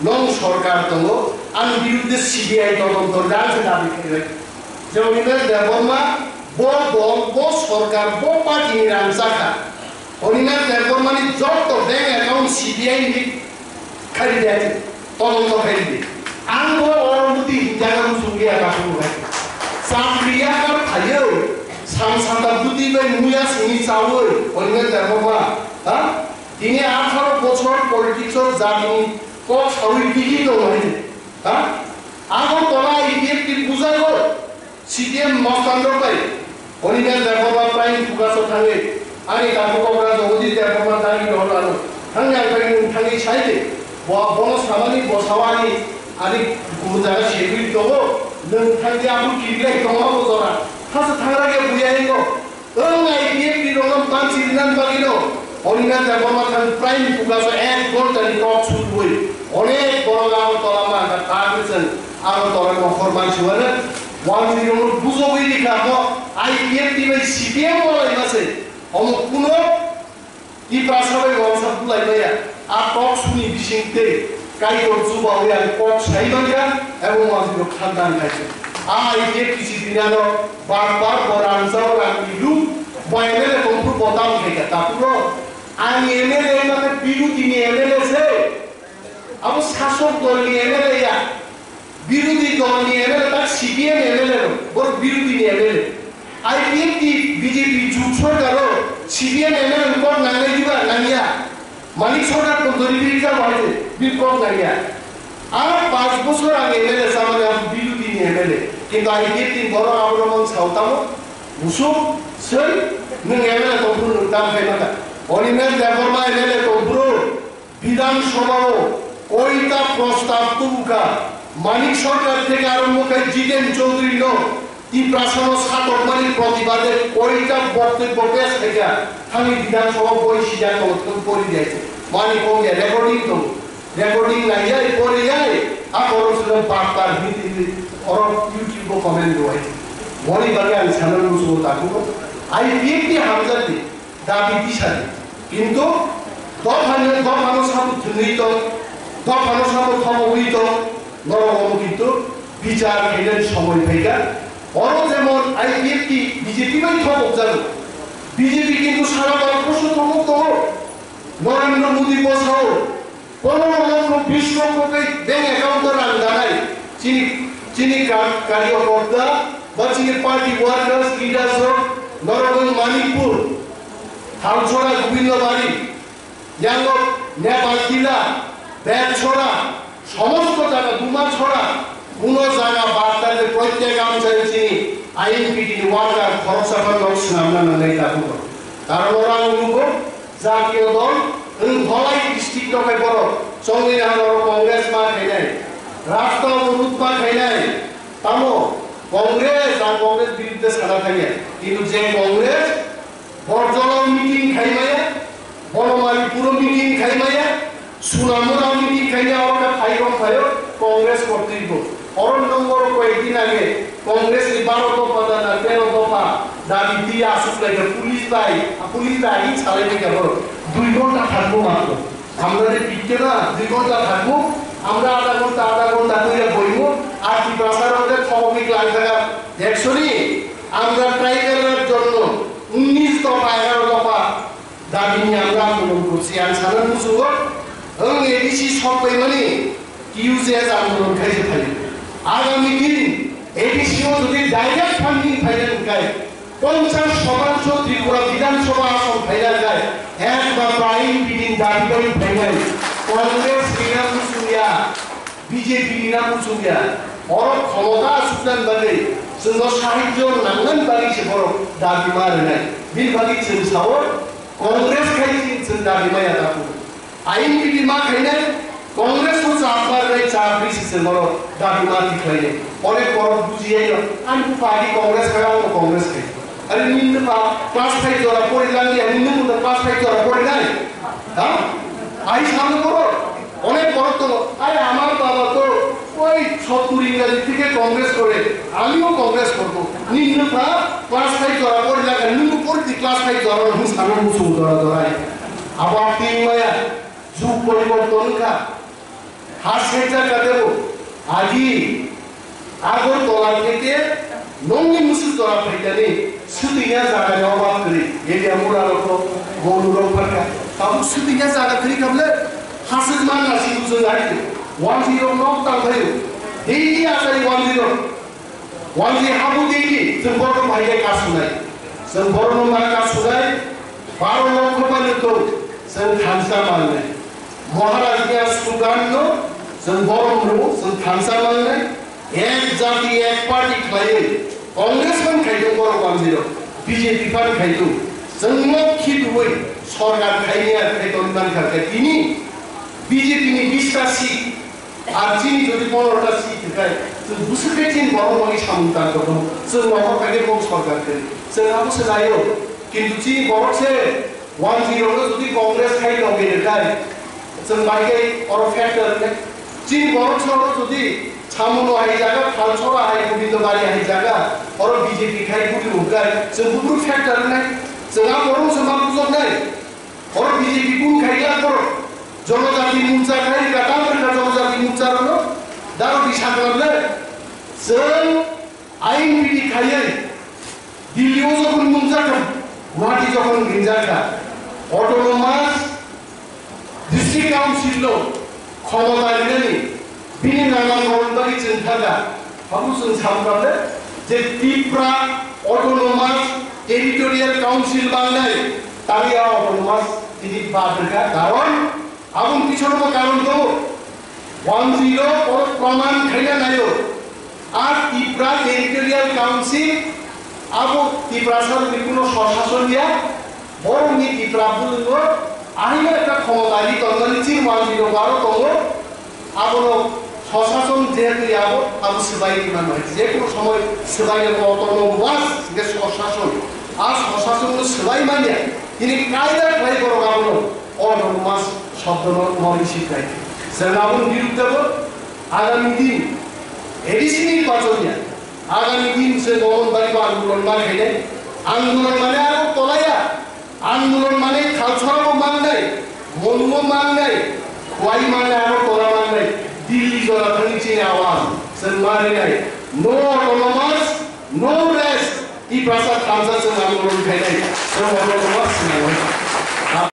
নং সরকার দङ आंनि বিরুদ্ধে সিবিআই তদন্তর দাবি খাইबाय जोंनिनो देवबर्मा ब दल ब सरकार ब पार्टीनि रामजाखा हरिना देवबर्मानि जत बैंक एकाउंट सीबीआई नि खारिदाय तदন্ত खारिदे आंबो अरमुति हिजागाम सुंगिया गाखुबाय सामरिया का थायो सामसाता बुदि बाय मुया सिनि चावो हरिना देवबर्मा हा दिने 18 বছর पलिटिक्सर जातिनि क सावि दिगि दङ हा आगो तला इडिएफटी बुझायो सीडीएम मस्तांडर पाई हरिना देवबर्मा प्राइम फुगासो थाङो आंनि दाबुगावरा दङदि देवबर्मा दानि दलानो थाङो आंनि नोंथांनि साइडे बनस खामानि बसावानि आंनि गुजारा सेबि दङ नोंथांनि आबु किरिलाय दङ बजरा थास थांरागे बुयायनो ओं आइडिएफटी दङ मानसि दिनान बागिनो हरिना देवबर्मा थां प्राइम फुगासो एक घन्टानि टक सुटबोय अनेक बरगाव तलामा तागोजों आरो तला नखर मानसिफोरा वानजिरो बुझोबै खामो आइडिएफटी बाय सीपीएम वालायमासे हम कुनो इ प्रासाबै गंसा बुलायबाया आ टक सुनि बिसिंते काइदर जुबावया कक साइबाया एवं वानजिरो खानदान खायसे आ आइडिएफटी सिदिनानो बार बरानजाव रांगिलु बायनेले कमफु बताम खायगा तापुरो आं एमएलए माने बिरुदिनि एमएलए से अब शासक दलनि एमएलए या বিরোধী দল নিয়ে এমএলএ তার সিপিএম এমএলএ বড় বিরোধী নিয়ে এমএলএ আইপিএফটি বিজেপি জোট সরকারও সিপিএম এমএলএ কোন নাঙ্গাই দিবা নাঙ্গিয়া মালিক সরকার তো দরিদ্র যা বলে বিকম নাঙ্গিয়া আর 5 বছর আগে এমএলএ সামনে বিরোধী নিয়ে এমএলএ কিন্তু আইপিএফটি বড় আবরমন সাউতামো মুসুক সই নং এমএলএ তো পুরো দাম ফাইনা হরিনা দেববর্মা এমএলএ তো পুরো বিধানসভাও কয়টা প্রস্তাব তুলকা মানিক সরকার থেকে আরম্ভ করে জিতেন চৌধুরী নো ই প্রাসন্ন সাতমানির প্রতিবাদে কয়টা বক্তব্য পেশ থেকে আমি বিধানসভা বই সিদ্ধান্ত করে দিয়েছে মানিক কমিয়া রেকর্ডিং নাই যায় পরে যায় আর ছিল বার্তার ভিত্তিতে ওর ইউটিউব কমেন্ট দেওয়াই মনে বাকি আমি সামনে বুঝবো তাকে আইপিএফটি হামজাতি দাবি দিশারি কিন্তু দফানো সাবু ধৃত দফানো সাবু ক্ষমহিত নরম কিন্তু বিচার হেলেন সময় ভাইগা অর যেমন আইপিএফটি বিজেপি বাই থবক জানো বিজেপি কিন্তু সারা ভারতবর্ষ থবক তো নরেন্দ্র মোদী বসাও 15 লক্ষ ব্যাংক অ্যাকাউন্টে রান দাঁড়ায় চিনি কার্যকর্তা বা চিনি party workers leaders Narganj Manikpur Halchhara Gobindabari ইয়াঙ্গ নেপাল টিলা ব্যাগছড়া সমস্ত জায়গা দুমা ছড়া কোনো জায়গা বার্তাতে প্রত্যেক অঞ্চলে চিনি আইএনপিটি ওয়ার্কার খরচা করে সামনে নাই লাগু কারণ ওরা অনুভব জাতীয় দল ধলাই ডিস্ট্রিক্টকে বড় সংবিধান কংগ্রেস মা খাইনাই রাষ্ট্র অনুরোধ মা খাইনাই তামো কংগ্রেস আর কংগ্রেস বিরুদ্ধে সারা খাইয়া কিন্তু যে কংগ্রেস বরজল মিটিং খাইমায়া বনমালী পুরো মিটিং খাইমায়া সুনামুরা মিটিং খাইয়া ওরা ফাইরম ফাইর কংগ্রেস কর্তৃপক্ষ অরণ নম্বর কয়েকদিন আগে কংগ্রেস 12 দফা না 13 দফা দাবি দিয়ে আসুক লাগে পুলিশ দাই ছাড়াই গেল 2 ঘন্টা থাকবো মাত্র আমরা যে পিটকে না 2 ঘন্টা থাকবো আমরা আধা ঘন্টা করে বইবো আর কি প্রচার হতে স্বাভাবিক লাগবে অ্যাকচুয়ালি আমরা ট্রাইবেলের জন্য 19 দফা 11 দফা দাবি নিয়ে আমরা আন্দোলন করছি আর সাধারণ মুসুগ এডিসি সবাই মানে ইউজেস আন্দোলন খাইছে খালি আগামী দিন এডিসিও যদি ডাইরেক্ট ফান্ডিং ফাইনাল গায় 50% ত্রিপুরা বিধানসভা আসন ফাইনাল গায় একমাত্র আইনবিহীন দাবি ফাইনাল কংগ্রেস নিরামুসুমিয়া বিজেপি নিরামুসুমিয়া বড় ক্ষমতা সুদান বাদে जोंनो साहित्य नांगोन बागैसो बर' दाबि मारो नाय बिल बागै जों सावो कांग्रेस खायजों जों दाबि माया दाबो आइन बिदि मा खायनाय कांग्रेस को चापारनाय चाप्रिसो बर' दाबि माति खायनाय अनेक बर' बुजियै आं पार्टी कांग्रेस खाया आं कांग्रेस खाय आरो निन्नो क्लास 5 जरा पढ़िलांनि निन्नो मुनो क्लास 5 जरा पढ़िनाय हा आइ सामने बर' অনেক বড় তো আরে আমার বাবা তো ওই 70 ইংরেজি থেকে কংগ্রেস করে আমিও কংগ্রেস করব নিন্নটা ক্লাস 5 ধরা পড়ে লাগা নিন্ন পড়তি ক্লাস 5 ধরা হুস আমি মুসু ধরা ধরাই আবার তিন মায়া যুগ পরিবর্তন কা হাসেটা কাদেও আগি আগর তোলা থেকে নঙ্গি মুসুল তোলা ফাইটানি সুদিয়া জায়গায় অবাক করি এলিয়া মুরারো গৌরব ফাঁকা তাবু সুদিয়া জায়গা করি কাবলে হাসিল মান আসি বুঝে যাই 10 নক তাই এই আসাই 10 হাবু দেই जों বড় ভাইকে কাজ শুনাই जों বড় নম্বর কাজ শুনাই 12 লক্ষ পালে তো जों থানসা মানলে মহারাজনিয়া সুগান্ন जों বড় নো जों থানসা মানলে এক জাতি এক পার্টি খাইয়ে কংগ্রেস মান খাইতো বড় 10 বিজেপি ফান খাইতো जों লক্ষিত হই সরকার খাইনিয়া খাইতো মান খাকে তিনি বিজেপি নি 20টা সিট আর চিনি যদি 15টা সিট থাকে जों बुसुखेथिन बर'नि सामुदायखौ जों न'खर खायदे बं सरकारखौ जों आबुसो लायो किन्तु चिनि बर'से 10 जुदि कांग्रेस खायदो बेनिखाय जों बायगे अर फैक्टर चिनि बर'से जुदि सामुनो हाय जागा थालसरा हाय गोविंदबारी हाय जागा अर बीजेपी खाय गुदि उगाय जों गुबुन फैक्टर नै जोंहा बर' समाज बुजनाय अर बीजेपी गुन खायला बर' जनजाति मुंचा खाय गाताफोर जनजाति मुंचारनो दारो बिसागलाबले जों आइन बिदि खायै दिल्लीयाव जखन मुंजाखोम गुवाहाटी जखन गिंजाखा अटोनमास डिस्ट्रिक्ट काउन्सिल क्षमता लिरनानै बिनि नामा गरबारि जोंथागा हाबु जों सामब्लाबले जे त्रिपुरा अटोनमास टेरिटोरियल काउन्सिल बानाय तारिया अटोनमास दिनि बादरगा कारण आबुन पिछनबो कारण दङ 10 और प्रमाण खाइना नायो আর ত্রিপুরা টেরিটোরিয়াল কাউন্সিল আবো ত্রিপুরা সরকার কোনো প্রশাসন দিয়া বড় নি ত্রিপুরা বুলগো আইনা একটা ক্ষমতারি তন্দানি চির 10 তঙ্গ আবো প্রশাসন যেহেতু আবো আবো সবাই কিমান হয় যে কোনো সময় সবাইয়ের অটোনমাস যে প্রশাসন আর প্রশাসন সবাই মানে তিনি কায়দা ট্রাই করো আবো অটোনমাস শব্দ নয় শিখাই সেনাবন বিরুদ্ধে আগামী দিন एडिसी निर्वाचनिया आगामी दिन से गमनबारी आंदोलन माने आंदोलन माने आरो तलाया आंदोलन माने खालसाराबो माननाय मनुबो माननाय खवाई माने आरो तला माननाय दिल्ली जरा थांनि आवाज जों मारिनाय नो अटोनमास नो रेस्ट इ भाषा खालसा जों आंदोलन खायनाय जों अटोनमास